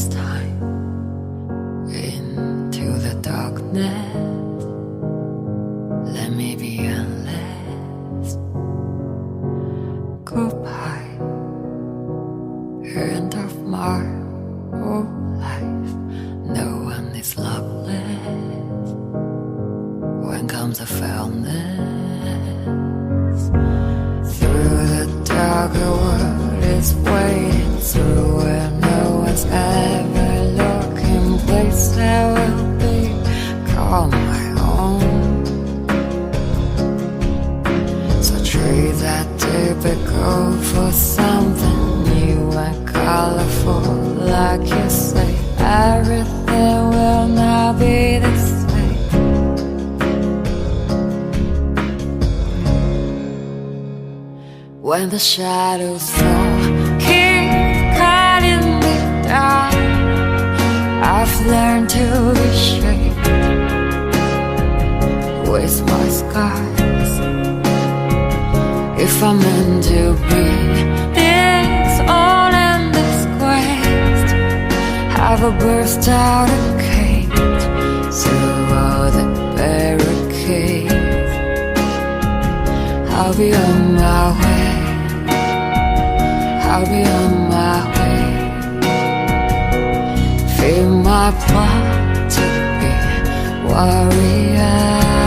this time into the darkness. Let me be endless. Goodbye, end of my whole life. No one is loveless when comes a foulness. Through the dark, the world is waiting through where no one's ever looking. Place that will be called my own. So trade that typical for something new and colorful. Like you say, everything will now be the same. When the shadows fall, keep cutting me down. I've learned to be straight with my scars. If I'm meant to be this all and disgraced, have a burst out of cage through all the barricades. I'll be on my way. I'll be on my way. Feel my plot to be warrior.